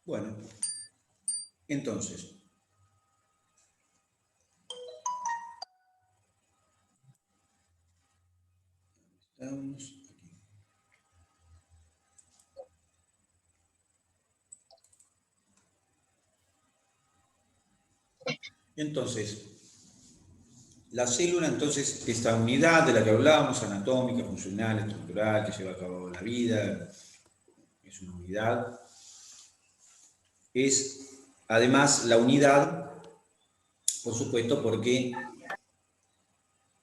Bueno, entonces, estamos aquí. Entonces, la célula, entonces, esta unidad de la que hablábamos, anatómica, funcional, estructural, que lleva a cabo la vida, es una unidad, es además la unidad, por supuesto, porque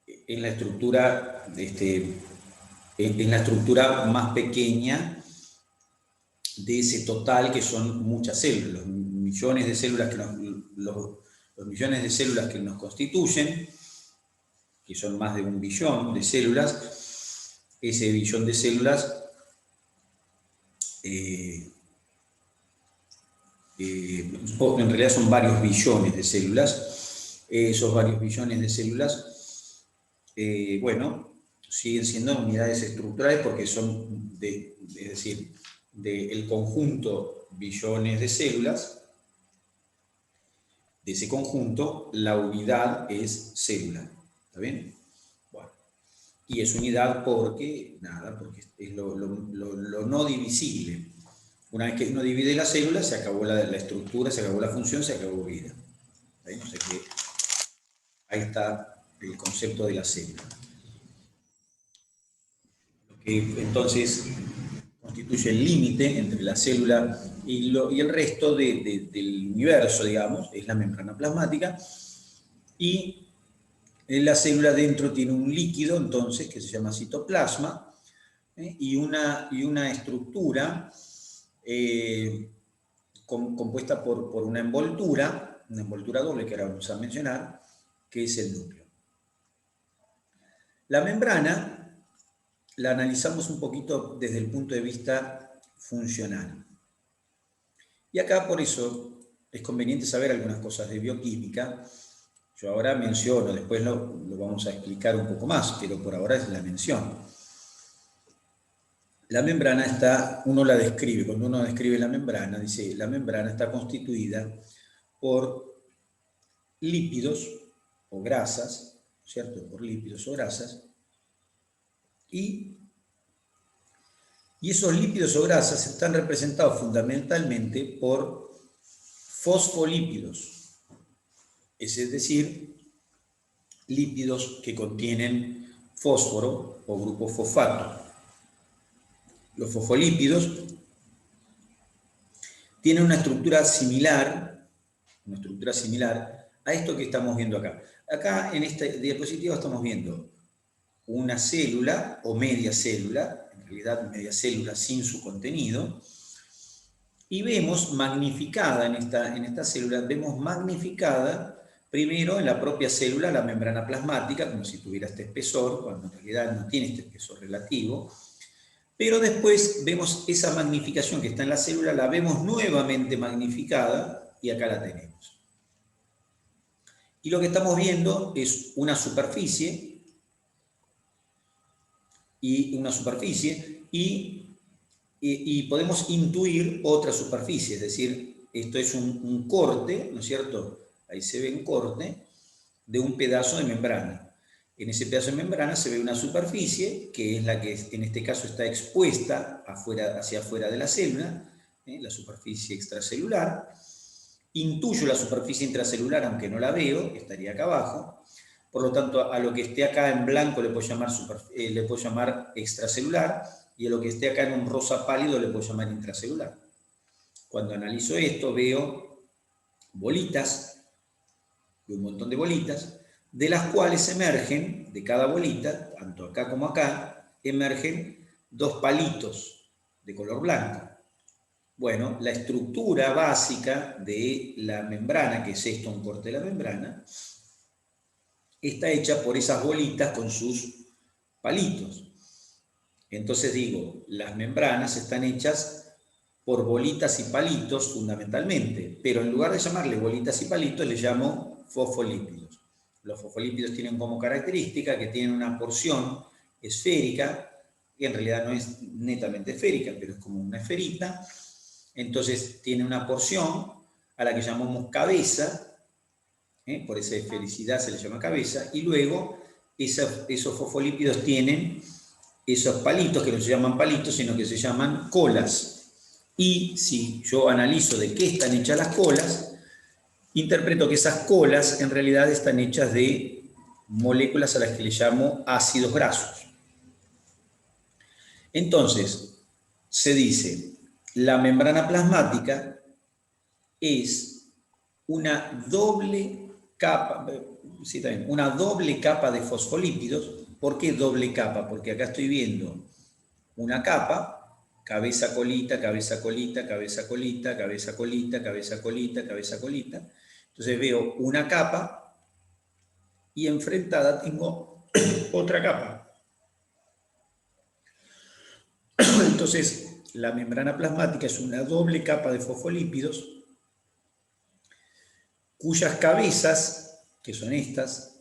en la estructura, en la estructura más pequeña de ese total que son muchas células, los millones de células que los millones de células que nos constituyen, que son más de 1 billón de células, ese billón de células en realidad son varios billones de células, esos varios billones de células, bueno, siguen siendo unidades estructurales porque son, es decir, del conjunto billones de células, de ese conjunto, la unidad es célula, ¿está bien? Bueno, y es unidad porque, nada, porque es lo no divisible. Una vez que uno divide la célula, se acabó la estructura, se acabó la función, se acabó vida. ¿Ven? O sea que ahí está el concepto de la célula. Lo que entonces constituye el límite entre la célula y el resto del universo, digamos, es la membrana plasmática, y la célula dentro tiene un líquido, entonces, que se llama citoplasma, y una estructura compuesta por una envoltura doble, que ahora vamos a mencionar, que es el núcleo. La membrana la analizamos un poquito desde el punto de vista funcional. Y acá por eso es conveniente saber algunas cosas de bioquímica. Yo ahora menciono, después lo vamos a explicar un poco más, pero por ahora es la mención. La membrana está, uno la describe, cuando uno describe la membrana, dice, la membrana está constituida por lípidos o grasas, ¿cierto? Por lípidos o grasas, y esos lípidos o grasas están representados fundamentalmente por fosfolípidos, es decir, lípidos que contienen fósforo o grupo fosfato. Los fosfolípidos tienen una estructura similar a esto que estamos viendo acá. Acá en esta diapositiva estamos viendo una célula o media célula, en realidad media célula sin su contenido, y vemos magnificada en esta célula, vemos magnificada primero en la propia célula la membrana plasmática, como si tuviera este espesor, cuando en realidad no tiene este espesor relativo, pero después vemos esa magnificación que está en la célula, la vemos nuevamente magnificada, y acá la tenemos. Y lo que estamos viendo es una superficie, y podemos intuir otra superficie, es decir, esto es un corte, ¿no es cierto? Ahí se ve un corte de un pedazo de membrana. En ese pedazo de membrana se ve una superficie, que es la que en este caso está expuesta hacia afuera de la célula, la superficie extracelular. Intuyo la superficie intracelular, aunque no la veo, estaría acá abajo. Por lo tanto, a lo que esté acá en blanco le puedo llamar extracelular, y a lo que esté acá en un rosa pálido le puedo llamar intracelular. Cuando analizo esto veo bolitas, un montón de bolitas, de las cuales emergen, de cada bolita, tanto acá como acá, emergen 2 palitos de color blanco. Bueno, la estructura básica de la membrana, que es esto, un corte de la membrana, está hecha por esas bolitas con sus palitos. Entonces digo, las membranas están hechas por bolitas y palitos fundamentalmente, pero en lugar de llamarle bolitas y palitos, le llamo fosfolípidos. Los fosfolípidos tienen como característica que tienen una porción esférica, que en realidad no es netamente esférica, pero es como una esferita, Entonces tiene una porción a la que llamamos cabeza, por esa felicidad se le llama cabeza, y luego esos fosfolípidos tienen esos palitos, que no se llaman palitos, sino que se llaman colas. Y si yo analizo de qué están hechas las colas, interpreto que esas colas en realidad están hechas de moléculas a las que le llamo ácidos grasos. Entonces, se dice, la membrana plasmática es una doble capa, sí, también, una doble capa de fosfolípidos. ¿Por qué doble capa? Porque acá estoy viendo una capa, cabeza, colita, cabeza, colita, cabeza, colita, cabeza, colita, cabeza, colita, cabeza, colita. Entonces veo una capa y enfrentada tengo otra capa. Entonces, la membrana plasmática es una doble capa de fosfolípidos cuyas cabezas, que son estas,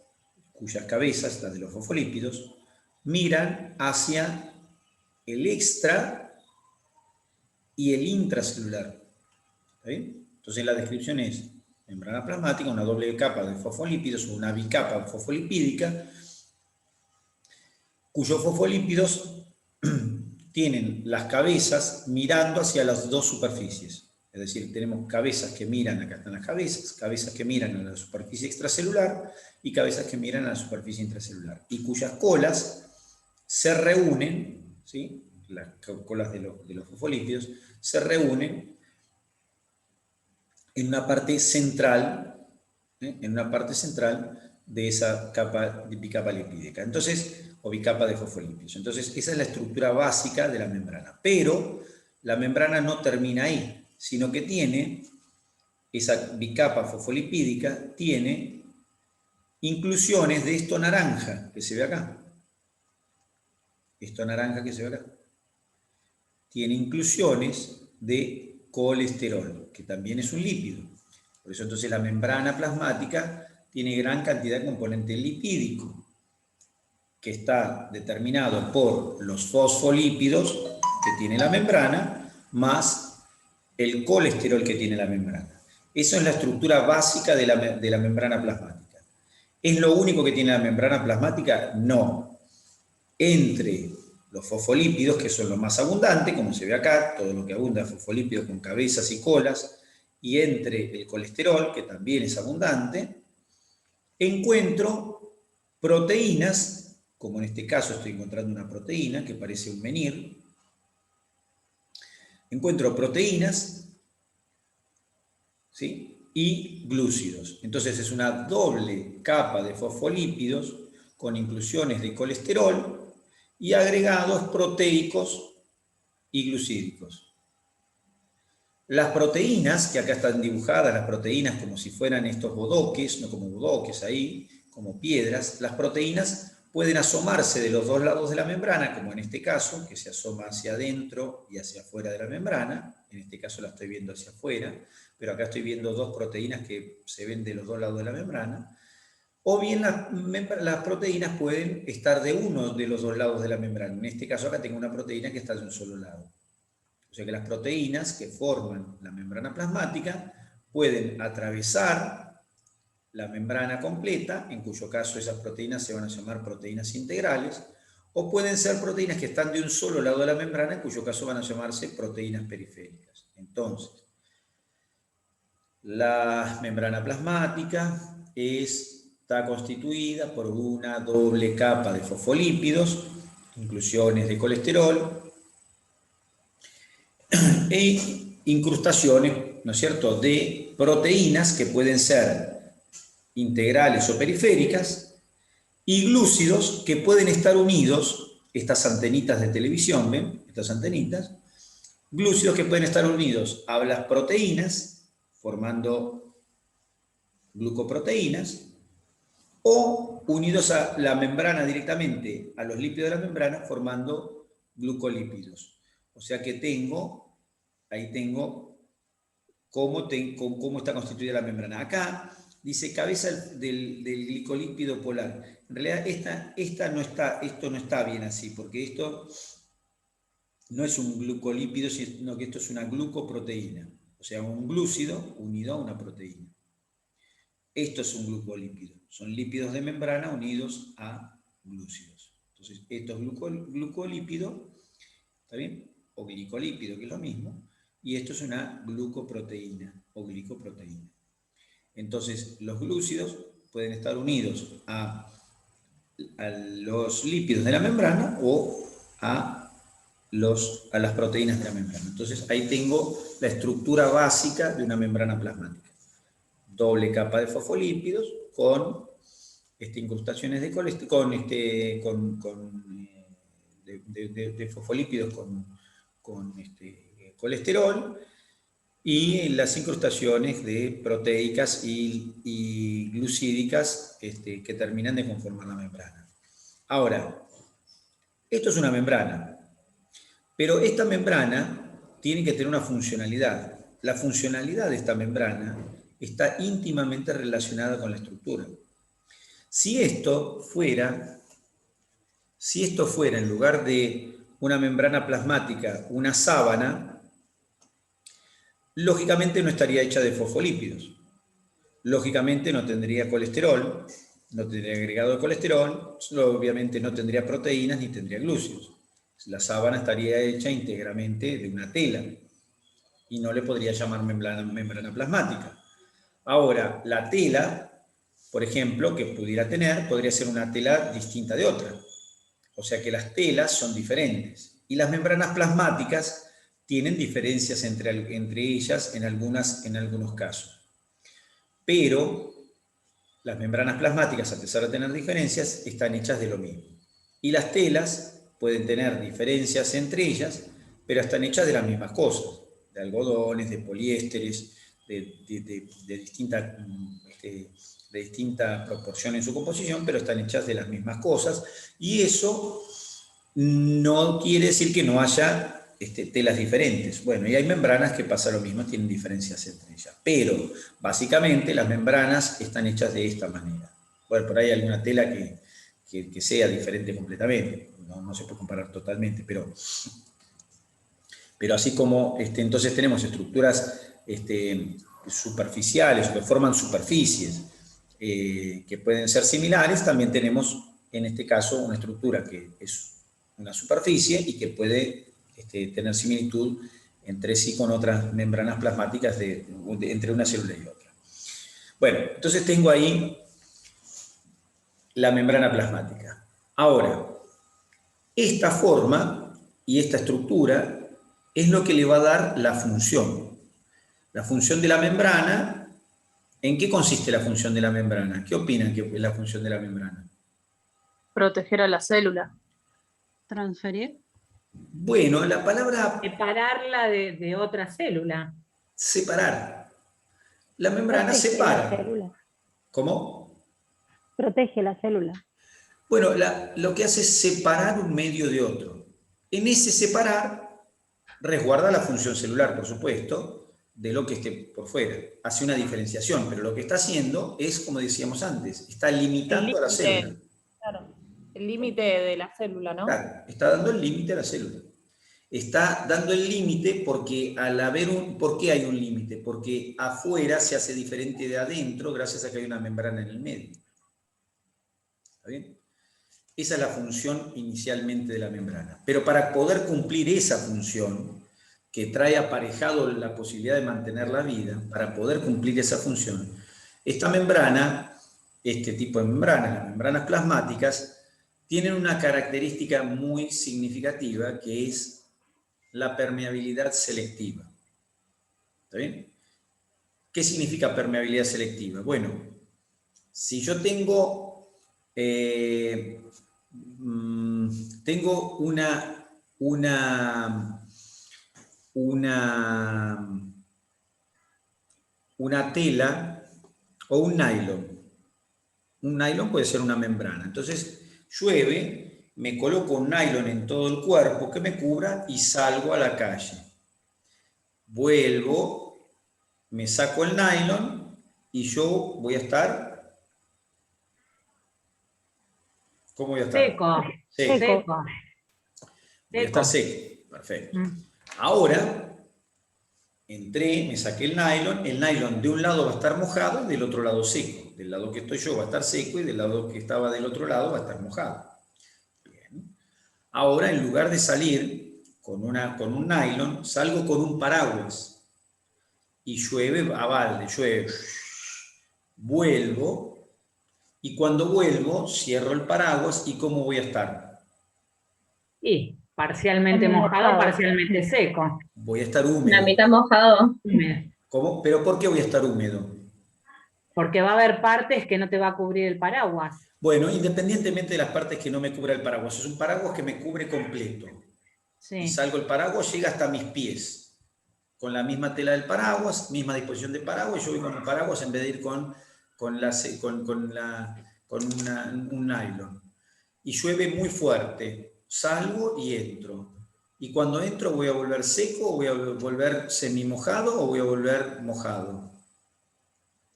cuyas cabezas, las de los fosfolípidos, miran hacia el extra y el intracelular. ¿Está bien? Entonces la descripción es membrana plasmática, una doble capa de fosfolípidos o una bicapa fosfolipídica, cuyos fosfolípidos tienen las cabezas mirando hacia las dos superficies. Es decir, tenemos cabezas que miran, acá están las cabezas que miran a la superficie extracelular y cabezas que miran a la superficie intracelular, y cuyas colas se reúnen, ¿sí? Las colas de los fosfolípidos se reúnen en una parte central, en una parte central de esa capa de bicapa lipídica. Entonces, o bicapa de fosfolípidos. Entonces, esa es la estructura básica de la membrana. Pero la membrana no termina ahí, sino que tiene, esa bicapa fosfolipídica tiene inclusiones de esto naranja que se ve acá. Esto naranja que se ve acá. Tiene inclusiones de colesterol, que también es un lípido. Por eso entonces la membrana plasmática tiene gran cantidad de componente lipídico, que está determinado por los fosfolípidos que tiene la membrana, más el colesterol que tiene la membrana. Eso es la estructura básica de la membrana plasmática. ¿Es lo único que tiene la membrana plasmática? No. Entre los fosfolípidos, que son los más abundantes, como se ve acá, todo lo que abunda es fosfolípidos con cabezas y colas, y entre el colesterol, que también es abundante, encuentro proteínas, como en este caso estoy encontrando una proteína que parece un menhir. Encuentro proteínas, ¿sí? Y glúcidos. Entonces es una doble capa de fosfolípidos con inclusiones de colesterol y agregados proteicos y glucídicos. Las proteínas, que acá están dibujadas, las proteínas como si fueran estos bodoques, no como bodoques ahí, como piedras, las proteínas pueden asomarse de los dos lados de la membrana, como en este caso, que se asoma hacia adentro y hacia afuera de la membrana. En este caso la estoy viendo hacia afuera, pero acá estoy viendo dos proteínas que se ven de los dos lados de la membrana. O bien las proteínas pueden estar de uno de los dos lados de la membrana. En este caso acá tengo una proteína que está de un solo lado. O sea que las proteínas que forman la membrana plasmática pueden atravesar la membrana completa, en cuyo caso esas proteínas se van a llamar proteínas integrales, o pueden ser proteínas que están de un solo lado de la membrana, en cuyo caso van a llamarse proteínas periféricas. Entonces, la membrana plasmática está constituida por una doble capa de fosfolípidos, inclusiones de colesterol e incrustaciones, ¿no es cierto?, de proteínas que pueden ser integrales o periféricas, y glúcidos que pueden estar unidos, estas antenitas de televisión, ¿ven? Estas antenitas, glúcidos que pueden estar unidos a las proteínas, formando glucoproteínas, o unidos a la membrana directamente, a los lípidos de la membrana, formando glucolípidos. O sea que ahí tengo cómo está constituida la membrana. Acá dice cabeza del glicolípido polar. En realidad esto no está bien así, porque esto no es un glucolípido, sino que esto es una glucoproteína, o sea, un glúcido unido a una proteína. Esto es un glucolípido, son lípidos de membrana unidos a glúcidos. Entonces, esto es glucolípido, ¿está bien? O glicolípido, que es lo mismo, y esto es una glucoproteína o glicoproteína. Entonces, los glúcidos pueden estar unidos a los lípidos de la membrana o a las proteínas de la membrana. Entonces, ahí tengo la estructura básica de una membrana plasmática. Doble capa de fosfolípidos con incrustaciones de de fosfolípidos con colesterol y las incrustaciones de proteicas y glucídicas que terminan de conformar la membrana. Ahora, esto es una membrana, pero esta membrana tiene que tener una funcionalidad. La funcionalidad de esta membrana está íntimamente relacionada con la estructura. Si esto fuera en lugar de una membrana plasmática, una sábana, lógicamente no estaría hecha de fosfolípidos. Lógicamente no tendría colesterol, no tendría agregado de colesterol, obviamente no tendría proteínas ni tendría glúcidos. La sábana estaría hecha íntegramente de una tela y no le podría llamar membrana plasmática. Ahora, la tela, por ejemplo, que pudiera tener, podría ser una tela distinta de otra. O sea que las telas son diferentes. Y las membranas plasmáticas tienen diferencias entre ellas en algunos casos. Pero las membranas plasmáticas, a pesar de tener diferencias, están hechas de lo mismo. Y las telas pueden tener diferencias entre ellas, pero están hechas de las mismas cosas, de algodones, de poliésteres, de distinta proporción en su composición, pero están hechas de las mismas cosas. Y eso no quiere decir que no haya telas diferentes. Bueno, y hay membranas que pasa lo mismo, tienen diferencias entre ellas. Pero, básicamente, las membranas están hechas de esta manera. Bueno, por ahí hay alguna tela que sea diferente completamente. No se puede comparar totalmente, pero así como entonces tenemos estructuras superficiales o que forman superficies que pueden ser similares, también tenemos en este caso una estructura que es una superficie y que puede tener similitud entre sí con otras membranas plasmáticas entre una célula y otra. Bueno, entonces tengo ahí la membrana plasmática. Ahora, esta forma y esta estructura es lo que le va a dar la función. La función de la membrana, ¿en qué consiste la función de la membrana? ¿Qué opinan que es la función de la membrana? Proteger a la célula. Transferir. Bueno, la palabra Separarla de otra célula. separar. La membrana Protege separa. la célula. ¿Cómo? Protege la célula. Bueno, lo que hace es separar un medio de otro. En ese separar, resguarda la función celular, por supuesto, de lo que esté por fuera. Hace una diferenciación, pero lo que está haciendo es, como decíamos antes, está limitando a la célula. Claro, el límite de la célula, ¿no? Claro, está dando el límite a la célula. Está dando el límite porque ¿por qué hay un límite? Porque afuera se hace diferente de adentro gracias a que hay una membrana en el medio. ¿Está bien? Esa es la función inicialmente de la membrana. Pero para poder cumplir esa función, que trae aparejado la posibilidad de mantener la vida, para poder cumplir esa función, esta membrana, este tipo de membranas, las membranas plasmáticas, tienen una característica muy significativa que es la permeabilidad selectiva. ¿Está bien? ¿Qué significa permeabilidad selectiva? Bueno, si yo tengo una tela o un nylon. Un nylon puede ser una membrana. Entonces, llueve, me coloco un nylon en todo el cuerpo que me cubra y salgo a la calle. Vuelvo, me saco el nylon y yo voy a estar... ¿Cómo voy a estar? Seco. Seco. Seco. Voy a estar seco. Perfecto. Ahora, entré, me saqué el nylon de un lado va a estar mojado y del otro lado seco. Del lado que estoy yo va a estar seco y del lado que estaba del otro lado va a estar mojado. Bien. Ahora, en lugar de salir con un nylon, salgo con un paraguas. Y llueve a balde, llueve. Vuelvo, y cuando vuelvo, cierro el paraguas, ¿y cómo voy a estar? Y parcialmente mojado, parcialmente seco. Voy a estar húmedo. La mitad mojado. Húmedo. ¿Cómo? ¿Pero por qué voy a estar húmedo? Porque va a haber partes que no te va a cubrir el paraguas. Bueno, independientemente de las partes que no me cubra el paraguas, es un paraguas que me cubre completo. Sí. Y salgo el paraguas, llega hasta mis pies. Con la misma tela del paraguas, misma disposición de paraguas, yo voy con el paraguas en vez de ir con un nylon. Y llueve muy fuerte. Salgo y entro. Y cuando entro, ¿voy a volver seco o voy a volver semimojado o voy a volver mojado?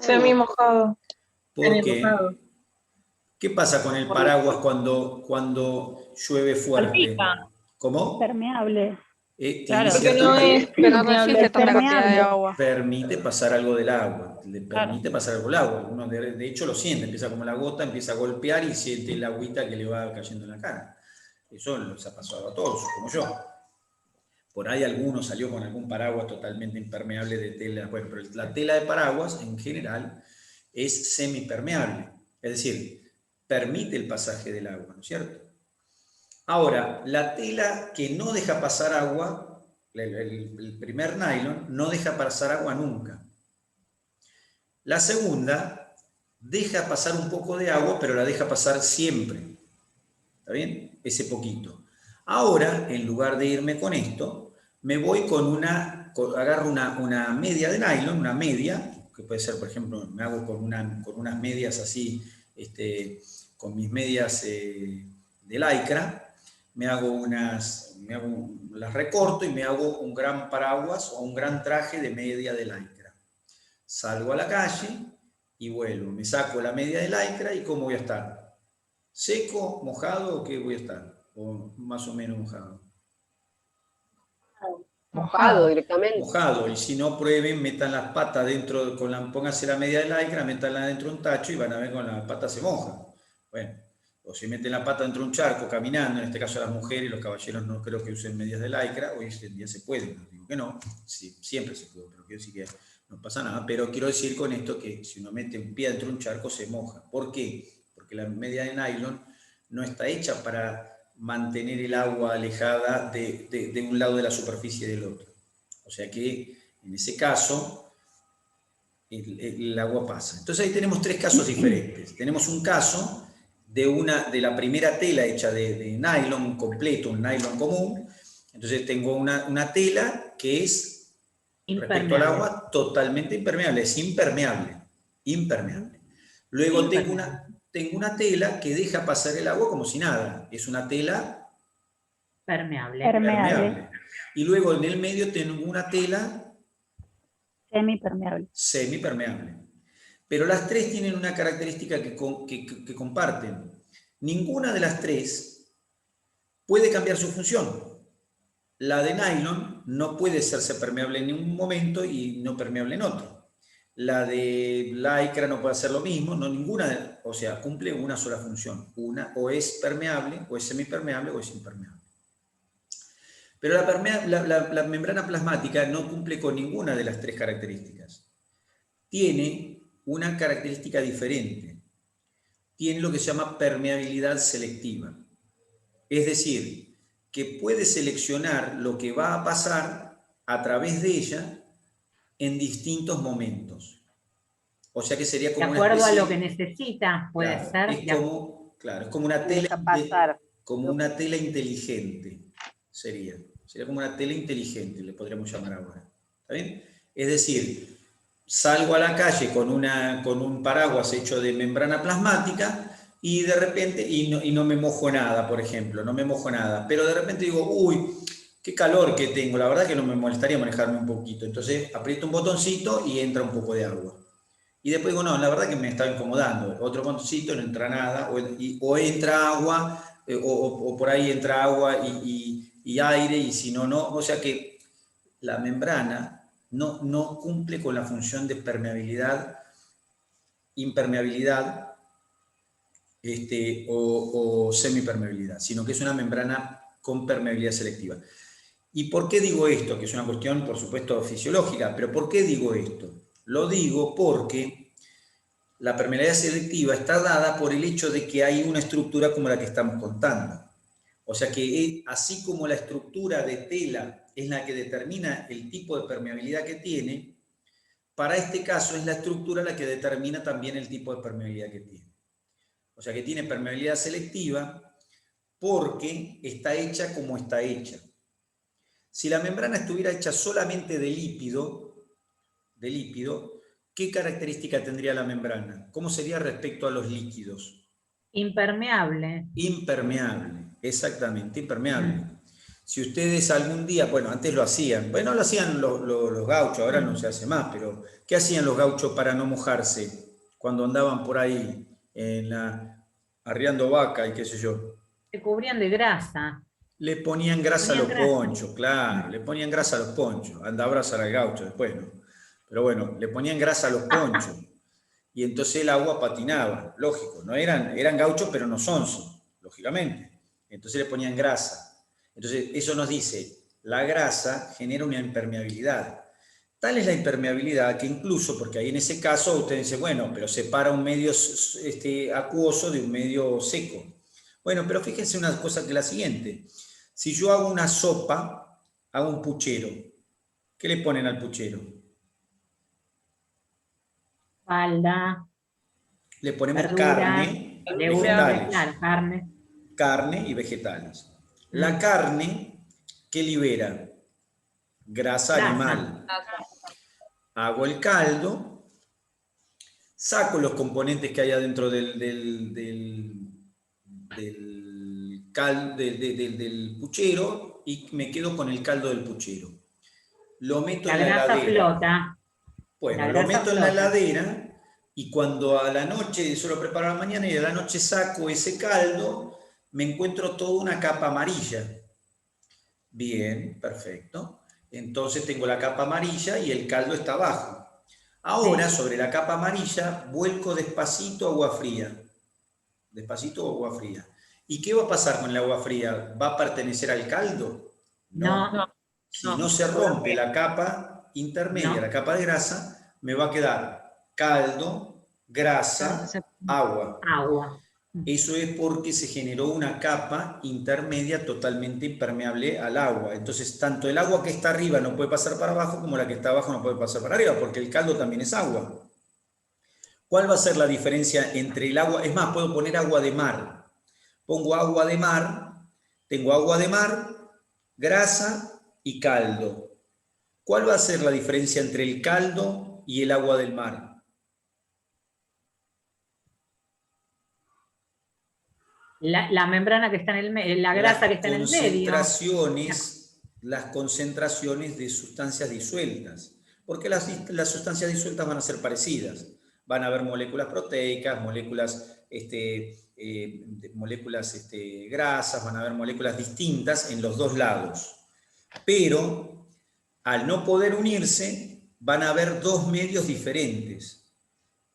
Semimojado. ¿Por qué? ¿Qué pasa con el paraguas cuando llueve fuerte? Salpica. ¿Cómo? Permeable. Claro, porque no es Pero no existe tanta cantidad de agua. permite pasar algo del agua, le permite pasar algo del agua. Uno de hecho lo siente, empieza como la gota, empieza a golpear y siente el agüita que le va cayendo en la cara. Eso nos ha pasado a todos, como yo. Por ahí alguno salió con algún paraguas totalmente impermeable de tela. Bueno, pero la tela de paraguas en general es semipermeable, es decir, permite el pasaje del agua, ¿no es cierto? Ahora, la tela que no deja pasar agua, el primer nylon, no deja pasar agua nunca. La segunda deja pasar un poco de agua, pero la deja pasar siempre. ¿Está bien? Ese poquito. Ahora, en lugar de irme con esto, me voy agarro una media de nylon, una media, que puede ser, por ejemplo, me hago con unas medias así, con mis medias de lycra, las recorto y me hago un gran paraguas o un gran traje de media de lycra. Salgo a la calle y vuelvo, me saco la media de lycra y ¿cómo voy a estar? ¿Seco, mojado o qué voy a estar? O más o menos mojado. Mojado directamente. Mojado, y si no prueben, metan las patas dentro, pónganse la media de lycra, métanla dentro de un tacho y van a ver con las patas se mojan. Bueno, o si meten la pata dentro de un charco caminando, en este caso las mujeres, los caballeros no creo que usen medias de lycra, hoy en día se puede, no digo que no, sí, siempre se puede, pero quiero decir que no pasa nada, pero quiero decir con esto que si uno mete un pie dentro de un charco se moja. ¿Por qué? Porque la media de nylon no está hecha para mantener el agua alejada de un lado de la superficie del otro. O sea que en ese caso el agua pasa. Entonces ahí tenemos tres casos diferentes. Tenemos un caso de la primera tela hecha de nylon completo, un nylon común. Entonces tengo una tela que es, respecto al agua, totalmente impermeable, es impermeable. Luego tengo una tela que deja pasar el agua como si nada, es una tela permeable. Y luego en el medio tengo una tela semipermeable. Pero las tres tienen una característica que comparten. Ninguna de las tres puede cambiar su función. La de nylon no puede hacerse permeable en un momento y no permeable en otro. La de lycra no puede hacer lo mismo, no ninguna, o sea, cumple una sola función. Una o es permeable, o es semipermeable, o es impermeable. Pero la membrana plasmática no cumple con ninguna de las tres características. Tiene una característica diferente. Tiene lo que se llama permeabilidad selectiva. Es decir, que puede seleccionar lo que va a pasar a través de ella en distintos momentos. O sea que sería como de acuerdo a lo que necesita, puede ser. Es como una tela, una tela inteligente. Sería como una tela inteligente, le podríamos llamar ahora. ¿Está bien? Es decir, salgo a la calle con un paraguas hecho de membrana plasmática y de repente, y no me mojo nada, por ejemplo, no me mojo nada, pero de repente digo, uy, qué calor que tengo, la verdad que no me molestaría manejarme un poquito, entonces aprieto un botoncito y entra un poco de agua. Y después digo, no, la verdad que me estaba incomodando, otro botoncito, no entra nada, o entra agua, o por ahí entra agua y y aire, y si no, no. O sea que la membrana no cumple con la función de permeabilidad, impermeabilidad o semipermeabilidad, sino que es una membrana con permeabilidad selectiva. ¿Y por qué digo esto? Que es una cuestión, por supuesto, fisiológica, pero ¿por qué digo esto? Lo digo porque la permeabilidad selectiva está dada por el hecho de que hay una estructura como la que estamos contando. O sea que así como la estructura de tela es la que determina el tipo de permeabilidad que tiene, para este caso es la estructura la que determina también el tipo de permeabilidad que tiene. O sea que tiene permeabilidad selectiva porque está hecha como está hecha. Si la membrana estuviera hecha solamente de lípido, ¿qué característica tendría la membrana? ¿Cómo sería respecto a los líquidos? Impermeable. Impermeable, exactamente, impermeable. Si ustedes algún día, bueno, antes lo hacían, bueno, lo hacían los gauchos, ahora no se hace más, pero ¿qué hacían los gauchos para no mojarse cuando andaban por ahí arriando vaca y qué sé yo? Se cubrían de grasa. Le ponían grasa a los ponchos, claro, le ponían grasa a los ponchos. Anda a abrazar al gaucho después, ¿no? Pero bueno, le ponían grasa a los ponchos. Y entonces el agua patinaba, lógico. No eran gauchos, pero no sonsos, lógicamente. Entonces le ponían grasa. Entonces eso nos dice, la grasa genera una impermeabilidad. Tal es la impermeabilidad que incluso, porque ahí en ese caso usted dice, bueno, pero separa un medio acuoso de un medio seco. Bueno, pero fíjense una cosa que es la siguiente. Si yo hago una sopa, hago un puchero, ¿qué le ponen al puchero? Falda. Le ponemos Verduras, carne, vegetales. Claro, carne. Carne y vegetales. La carne, ¿qué libera? Grasa animal. Hago el caldo, saco los componentes que hay adentro del puchero y me quedo con el caldo del puchero. Lo meto en la heladera. Flota. Bueno, lo meto en la heladera y cuando a la noche, eso lo preparo a la mañana y a la noche saco ese caldo, me encuentro toda una capa amarilla. Bien, perfecto. Entonces tengo la capa amarilla y el caldo está abajo. Ahora, sobre la capa amarilla, vuelco despacito agua fría. Despacito agua fría. ¿Y qué va a pasar con el agua fría? ¿Va a pertenecer al caldo? No. Si no se rompe la capa intermedia, la capa de grasa, me va a quedar caldo, grasa, agua. Eso es porque se generó una capa intermedia totalmente impermeable al agua. Entonces, tanto el agua que está arriba no puede pasar para abajo, como la que está abajo no puede pasar para arriba, porque el caldo también es agua. ¿Cuál va a ser la diferencia entre el agua? Es más, puedo poner agua de mar. Pongo agua de mar, tengo agua de mar, grasa y caldo. ¿Cuál va a ser la diferencia entre el caldo y el agua del mar? La membrana que está en el medio, la grasa que está en el medio. Las concentraciones de sustancias disueltas. Porque las sustancias disueltas van a ser parecidas. Van a haber moléculas proteicas, moléculas grasas, van a haber moléculas distintas en los dos lados. Pero al no poder unirse, van a haber dos medios diferentes,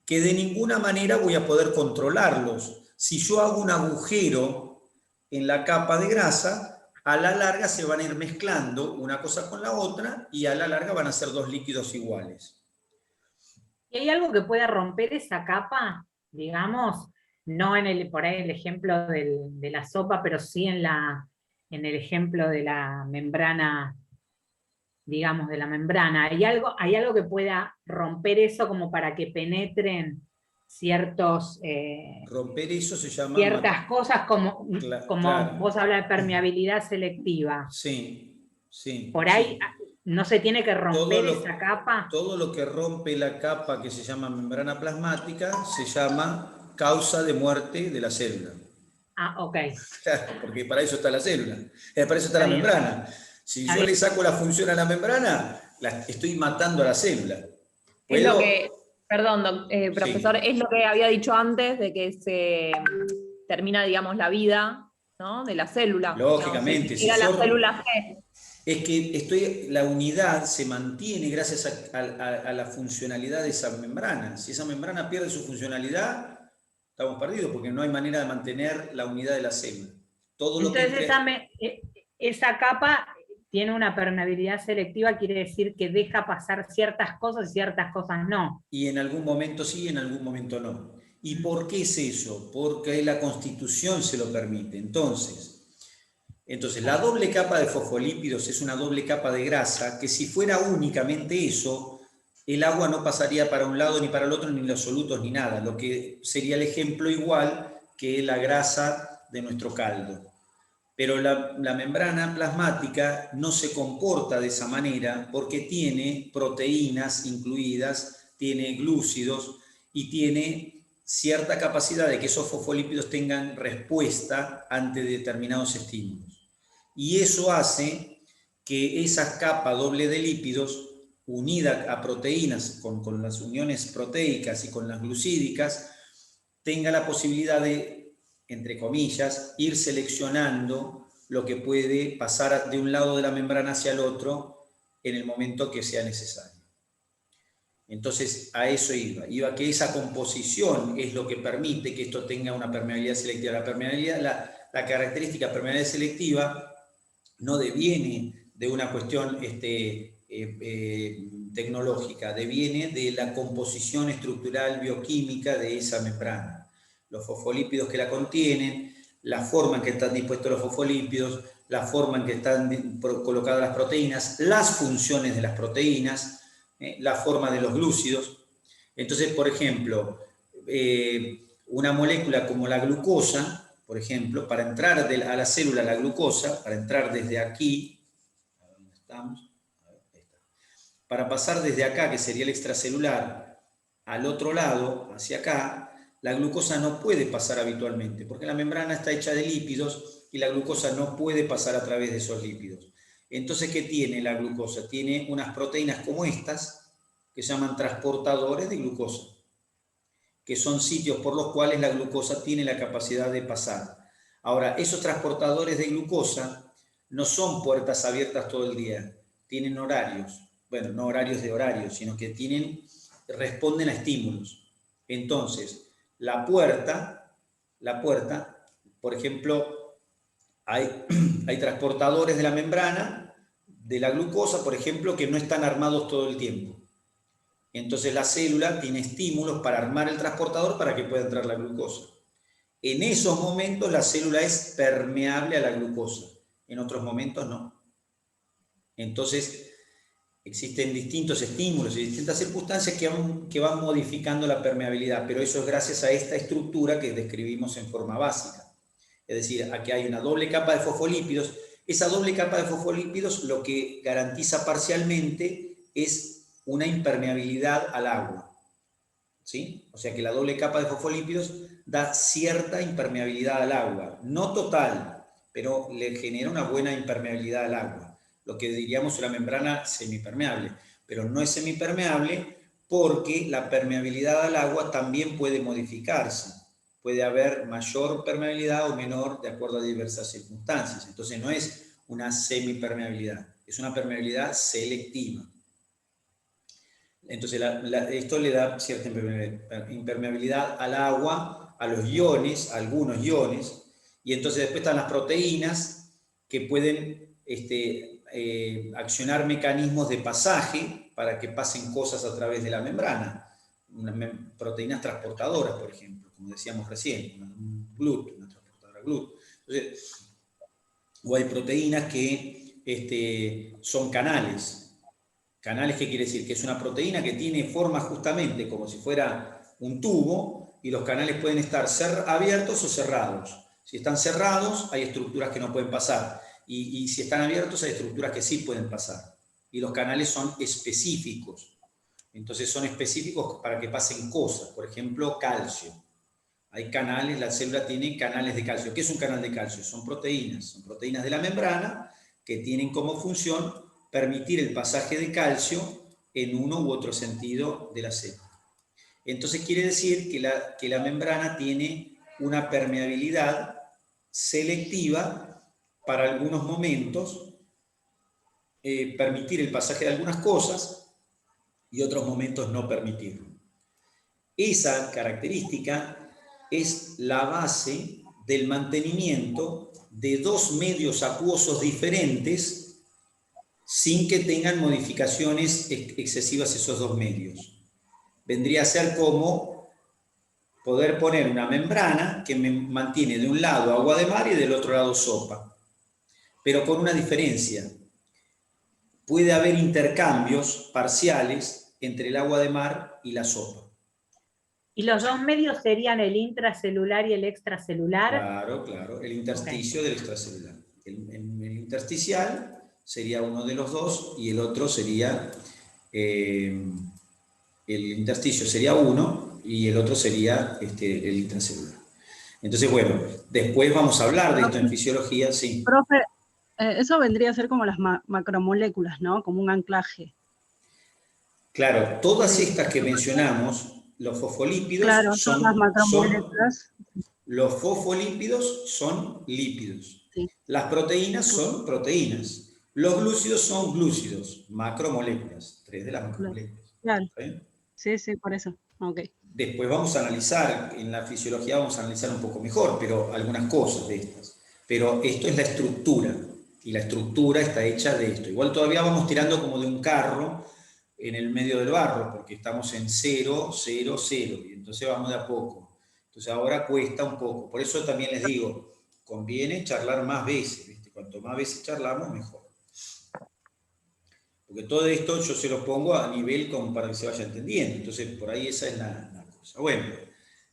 que de ninguna manera voy a poder controlarlos. Si yo hago un agujero en la capa de grasa, a la larga se van a ir mezclando una cosa con la otra y a la larga van a ser dos líquidos iguales. ¿Y hay algo que pueda romper esa capa, digamos? No por ahí el ejemplo de la sopa, pero sí en el ejemplo de la membrana, digamos, de la membrana. ¿Hay algo que pueda romper eso como para que penetren ciertos... romper eso se llama... Ciertas cosas como claro. Vos hablas de permeabilidad selectiva. Sí. Por ahí no se tiene que romper esa capa. Todo lo que rompe la capa que se llama membrana plasmática se llama causa de muerte de la célula. Ok. Claro, porque para eso está la célula, para eso está la membrana. Si yo le saco la función a la membrana, estoy matando a la célula. Es lo que, perdón, profesor, es lo que había dicho antes, de que se termina, digamos, la vida, ¿no? De la célula. Lógicamente, Si la célula G. es que la unidad se mantiene gracias a la funcionalidad de esa membrana. Si esa membrana pierde su funcionalidad, estamos perdidos, porque no hay manera de mantener la unidad de la célula. Todo lo que esa capa tiene una permeabilidad selectiva, quiere decir que deja pasar ciertas cosas y ciertas cosas no. Y en algún momento sí, en algún momento no. ¿Y por qué es eso? Porque la Constitución se lo permite. Entonces, la doble capa de fosfolípidos es una doble capa de grasa que, si fuera únicamente eso, el agua no pasaría para un lado ni para el otro, ni los solutos ni nada, lo que sería el ejemplo igual que la grasa de nuestro caldo. Pero la membrana plasmática no se comporta de esa manera porque tiene proteínas incluidas, tiene glúcidos y tiene cierta capacidad de que esos fosfolípidos tengan respuesta ante determinados estímulos. Y eso hace que esa capa doble de lípidos, unida a proteínas, con las uniones proteicas y con las glucídicas, tenga la posibilidad de, entre comillas, ir seleccionando lo que puede pasar de un lado de la membrana hacia el otro en el momento que sea necesario. Entonces, a eso iba que esa composición es lo que permite que esto tenga una permeabilidad selectiva. La característica permeabilidad selectiva no deviene de una cuestión tecnológica, deviene de la composición estructural bioquímica de esa membrana. Los fosfolípidos que la contienen, la forma en que están dispuestos los fosfolípidos, la forma en que están colocadas las proteínas, las funciones de las proteínas, la forma de los glúcidos. Entonces, por ejemplo, una molécula como la glucosa, por ejemplo, para entrar a la célula la glucosa, para entrar desde aquí, ¿dónde estamos? Para pasar desde acá, que sería el extracelular, al otro lado, hacia acá, la glucosa no puede pasar habitualmente, porque la membrana está hecha de lípidos y la glucosa no puede pasar a través de esos lípidos. Entonces, ¿qué tiene la glucosa? Tiene unas proteínas como estas, que se llaman transportadores de glucosa, que son sitios por los cuales la glucosa tiene la capacidad de pasar. Ahora, esos transportadores de glucosa no son puertas abiertas todo el día, tienen horarios. Bueno, no horarios de horarios, sino que responden a estímulos. Entonces, la puerta, por ejemplo, hay transportadores de la membrana de la glucosa, por ejemplo, que no están armados todo el tiempo. Entonces la célula tiene estímulos para armar el transportador para que pueda entrar la glucosa. En esos momentos la célula es permeable a la glucosa, en otros momentos no. Entonces existen distintos estímulos y distintas circunstancias que van modificando la permeabilidad, pero eso es gracias a esta estructura que describimos en forma básica. Es decir, aquí hay una doble capa de fosfolípidos. Esa doble capa de fosfolípidos lo que garantiza parcialmente es una impermeabilidad al agua. ¿Sí? O sea que la doble capa de fosfolípidos da cierta impermeabilidad al agua. No total, pero le genera una buena impermeabilidad al agua. Lo que diríamos una membrana semipermeable. Pero no es semipermeable porque la permeabilidad al agua también puede modificarse. Puede haber mayor permeabilidad o menor de acuerdo a diversas circunstancias. Entonces no es una semipermeabilidad, es una permeabilidad selectiva. Entonces esto le da cierta impermeabilidad al agua, a los iones, a algunos iones, y entonces después están las proteínas que pueden accionar mecanismos de pasaje para que pasen cosas a través de la membrana. Proteínas transportadoras, por ejemplo, como decíamos recién, una transportadora GLUT. Entonces, o hay proteínas que son canales. ¿Canales qué quiere decir? Que es una proteína que tiene forma justamente como si fuera un tubo y los canales pueden estar abiertos o cerrados. Si están cerrados, hay estructuras que no pueden pasar. Y si están abiertos, hay estructuras que sí pueden pasar. Y los canales son específicos. Entonces son específicos para que pasen cosas. Por ejemplo, calcio. Hay canales, la célula tiene canales de calcio. ¿Qué es un canal de calcio? Son proteínas de la membrana que tienen como función permitir el pasaje de calcio en uno u otro sentido de la célula. Entonces quiere decir que la membrana tiene una permeabilidad selectiva para algunos momentos, permitir el pasaje de algunas cosas y otros momentos no permitirlo. Esa característica es la base del mantenimiento de dos medios acuosos diferentes sin que tengan modificaciones excesivas esos dos medios. Vendría a ser como poder poner una membrana que me mantiene de un lado agua de mar y del otro lado sopa, pero con una diferencia. Puede haber intercambios parciales entre el agua de mar y la sopa. ¿Y los dos medios serían el intracelular y el extracelular? Claro, claro, el intersticio del extracelular. El intersticial sería uno de los dos y el otro sería, el intersticio sería uno y el otro sería el intracelular. Entonces, bueno, después vamos a hablar de esto en fisiología, sí. Profe, eso vendría a ser como las macromoléculas, ¿no? Como un anclaje. Claro, todas estas que mencionamos, los fosfolípidos Claro, son las macromoléculas. los fosfolípidos son lípidos. Sí. Las proteínas son proteínas. Los glúcidos son glúcidos, macromoléculas, 3 de las macromoléculas. Claro. ¿Está bien? Sí, sí, por eso. Ok. Después vamos a analizar, en la fisiología vamos a analizar un poco mejor, pero algunas cosas de estas. Pero esto es la estructura, y la estructura está hecha de esto. Igual todavía vamos tirando como de un carro en el medio del barro, porque estamos en 0, 0, 0, y entonces vamos de a poco. Entonces ahora cuesta un poco. Por eso también les digo, conviene charlar más veces, ¿viste? Cuanto más veces charlamos, mejor. Porque todo esto yo se lo pongo a nivel como para que se vaya entendiendo. Entonces por ahí esa es la cosa. Bueno,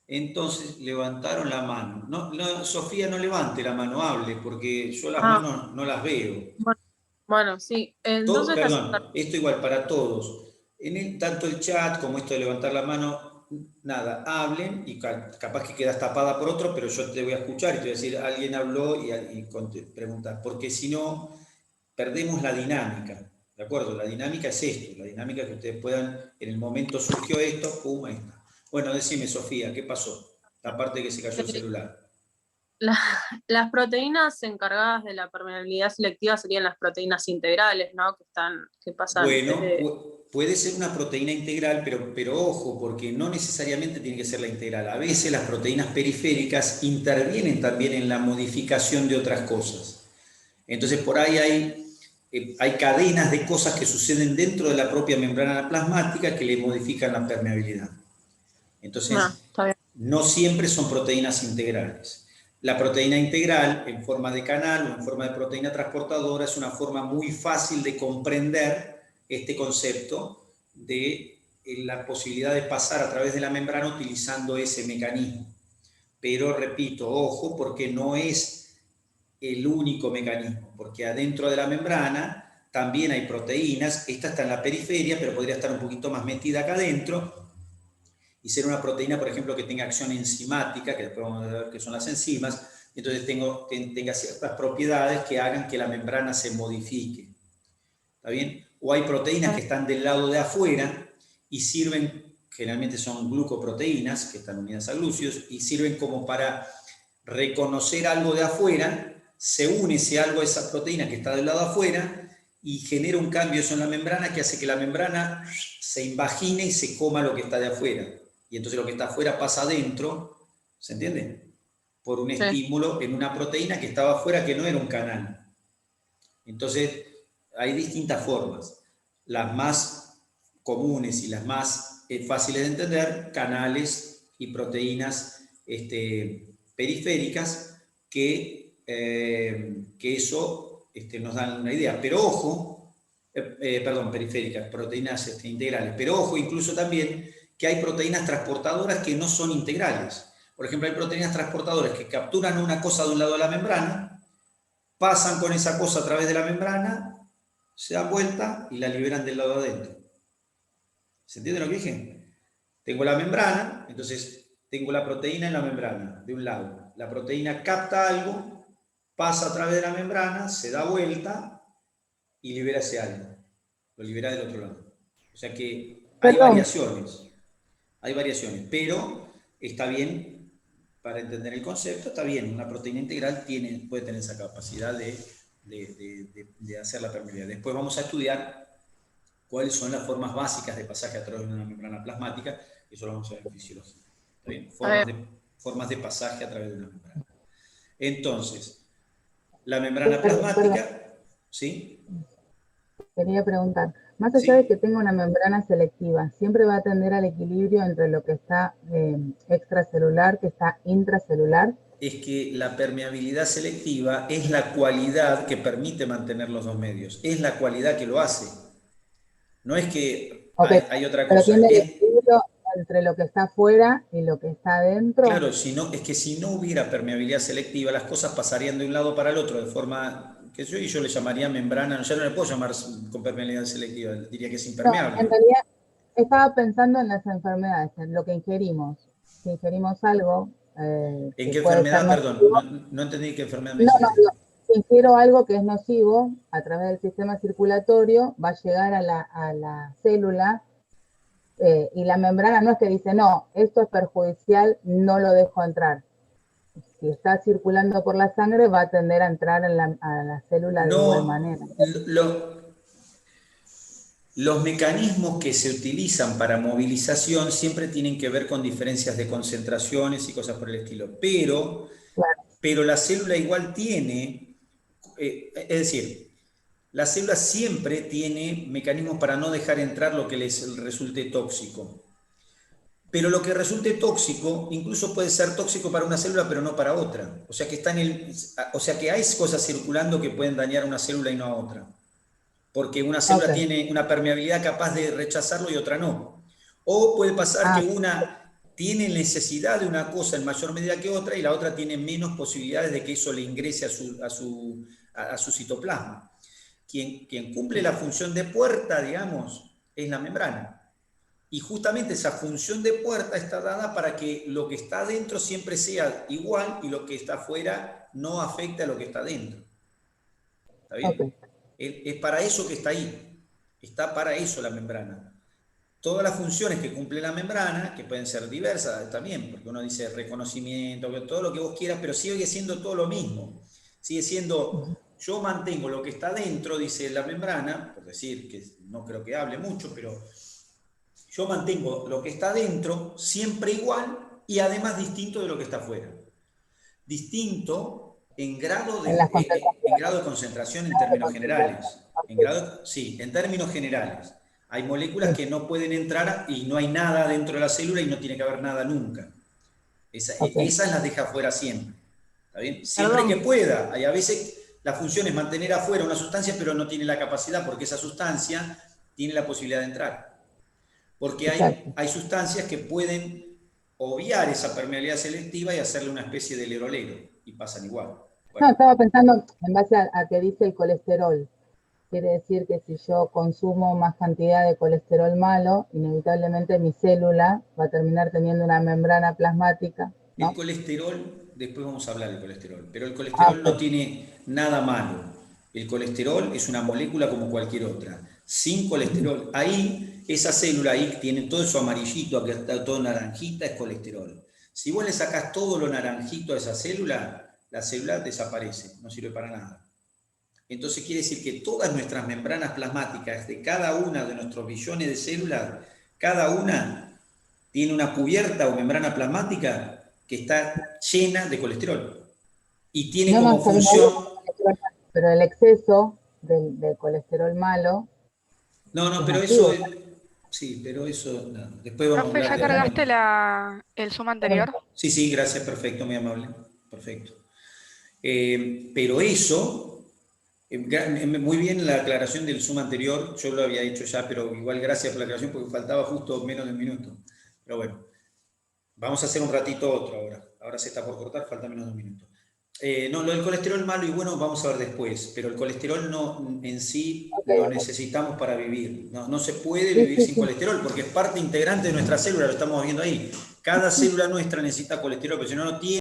entonces levantaron la mano. No, Sofía, no levante la mano, hable, porque yo las manos no las veo. Bueno, sí. Entonces, Perdón, esto igual para todos. Tanto el chat como esto de levantar la mano, nada, hablen y capaz que quedas tapada por otro, pero yo te voy a escuchar y te voy a decir, alguien habló y preguntar, porque si no, perdemos la dinámica, ¿de acuerdo? La dinámica es esto, la dinámica que ustedes puedan, en el momento surgió esto, pum, ahí está. Bueno, decime, Sofía, ¿qué pasó? La parte que se cayó el celular. las proteínas encargadas de la permeabilidad selectiva serían las proteínas integrales, ¿no? Que pasan. Bueno, puede ser una proteína integral, pero ojo, porque no necesariamente tiene que ser la integral. A veces las proteínas periféricas intervienen también en la modificación de otras cosas. Entonces, por ahí hay cadenas de cosas que suceden dentro de la propia membrana plasmática que le modifican la permeabilidad. Entonces, no siempre son proteínas integrales. La proteína integral, en forma de canal o en forma de proteína transportadora, es una forma muy fácil de comprender este concepto de la posibilidad de pasar a través de la membrana utilizando ese mecanismo. Pero, repito, ojo, porque no es el único mecanismo, porque adentro de la membrana también hay proteínas. Esta está en la periferia, pero podría estar un poquito más metida acá adentro, y ser una proteína, por ejemplo, que tenga acción enzimática, que después vamos a ver qué son las enzimas, entonces tenga ciertas propiedades que hagan que la membrana se modifique. ¿Está bien? O hay proteínas que están del lado de afuera y sirven, generalmente son glucoproteínas, que están unidas a glúcidos, y sirven como para reconocer algo de afuera, se une ese algo a esa proteína que está del lado de afuera, y genera un cambio eso en la membrana que hace que la membrana se invagine y se coma lo que está de afuera. Y entonces lo que está afuera pasa adentro, ¿se entiende? Por un estímulo en una proteína que estaba afuera que no era un canal. Entonces, hay distintas formas. Las más comunes y las más fáciles de entender, canales y proteínas periféricas que eso nos dan una idea. Pero ojo, periféricas, proteínas integrales. Pero ojo, incluso también que hay proteínas transportadoras que no son integrales. Por ejemplo, hay proteínas transportadoras que capturan una cosa de un lado de la membrana, pasan con esa cosa a través de la membrana, se dan vuelta y la liberan del lado de adentro. ¿Se entiende lo que dije? Tengo la membrana, entonces tengo la proteína en la membrana, de un lado. La proteína capta algo, pasa a través de la membrana, se da vuelta y libera ese algo. Lo libera del otro lado. O sea que hay variaciones. Hay variaciones, pero está bien para entender el concepto, está bien, una proteína integral puede tener esa capacidad de hacer la permeabilidad. Después vamos a estudiar cuáles son las formas básicas de pasaje a través de una membrana plasmática, eso lo vamos a ver en fisiología. ¿Está bien? Formas de pasaje a través de una membrana. Entonces, la membrana plasmática, ¿sí? Quería preguntar, más allá de que tenga una membrana selectiva, ¿siempre va a tender al equilibrio entre lo que está extracelular, que está intracelular? Es que la permeabilidad selectiva es la cualidad que permite mantener los dos medios, es la cualidad que lo hace. No es que hay otra pero cosa. tiene el equilibrio entre lo que está afuera y lo que está adentro. Claro, es que si no hubiera permeabilidad selectiva, las cosas pasarían de un lado para el otro de forma que yo le llamaría membrana, ya no le puedo llamar con permeabilidad selectiva, diría que es impermeable. No, en realidad estaba pensando en las enfermedades, en lo que ingerimos. Si ingerimos algo... ¿En qué enfermedad? Perdón, no entendí qué enfermedad me No, dices. si ingiero algo que es nocivo, a través del sistema circulatorio, va a llegar a la célula y la membrana no es que dice, no, esto es perjudicial, no lo dejo entrar. Si está circulando por la sangre, va a tender a entrar a la célula de igual manera. Los mecanismos que se utilizan para movilización siempre tienen que ver con diferencias de concentraciones y cosas por el estilo, pero la célula igual tiene, es decir, la célula siempre tiene mecanismos para no dejar entrar lo que les resulte tóxico. Pero lo que resulte tóxico, incluso puede ser tóxico para una célula, pero no para otra. O sea que hay cosas circulando que pueden dañar a una célula y no a otra. Porque una célula tiene una permeabilidad capaz de rechazarlo y otra no. O puede pasar que una tiene necesidad de una cosa en mayor medida que otra y la otra tiene menos posibilidades de que eso le ingrese a su citoplasma. Quien cumple la función de puerta, digamos, es la membrana. Y justamente esa función de puerta está dada para que lo que está adentro siempre sea igual y lo que está afuera no afecte a lo que está dentro. ¿Está bien? Es para eso que está ahí. Está para eso la membrana. Todas las funciones que cumple la membrana, que pueden ser diversas también, porque uno dice reconocimiento, todo lo que vos quieras, pero sigue siendo todo lo mismo. Sigue siendo, yo mantengo lo que está dentro, dice la membrana, por decir que no creo que hable mucho, pero yo mantengo lo que está dentro siempre igual y además distinto de lo que está afuera. Distinto en grado de concentración en términos generales. En términos generales. Hay moléculas que no pueden entrar y no hay nada dentro de la célula y no tiene que haber nada nunca. Esas las deja afuera siempre. ¿Está bien? Siempre que pueda. Hay a veces la función es mantener afuera una sustancia, pero no tiene la capacidad porque esa sustancia tiene la posibilidad de entrar. Porque hay sustancias que pueden obviar esa permeabilidad selectiva y hacerle una especie de lerolero, y pasan igual. Bueno. No, estaba pensando en base a que dice el colesterol. Quiere decir que si yo consumo más cantidad de colesterol malo, inevitablemente mi célula va a terminar teniendo una membrana plasmática, ¿no? El colesterol, después vamos a hablar del colesterol, pero el colesterol no tiene nada malo. El colesterol es una molécula como cualquier otra. Sin colesterol, esa célula ahí tiene todo eso amarillito, que está todo naranjita, es colesterol. Si vos le sacás todo lo naranjito a esa célula, la célula desaparece, no sirve para nada. Entonces quiere decir que todas nuestras membranas plasmáticas, de cada una de nuestros billones de células, cada una tiene una cubierta o membrana plasmática que está llena de colesterol. Y tiene como función... Pero el exceso del colesterol malo... No, pero eso... Sí, pero eso... No. Después vamos Profe, a hablar. ¿ya cargaste el Zoom anterior? Sí, gracias, perfecto, muy amable. Perfecto. Pero eso... Muy bien la aclaración del Zoom anterior, yo lo había hecho ya, pero igual gracias por la aclaración porque faltaba justo menos de un minuto. Pero bueno, vamos a hacer un ratito otro ahora. Ahora se está por cortar, falta menos de un minuto. No, lo del colesterol malo y bueno vamos a ver después, pero el colesterol no en sí lo necesitamos para vivir. No se puede vivir sin colesterol porque es parte integrante de nuestra célula, lo estamos viendo ahí. Cada célula nuestra necesita colesterol, pero si no, no tiene.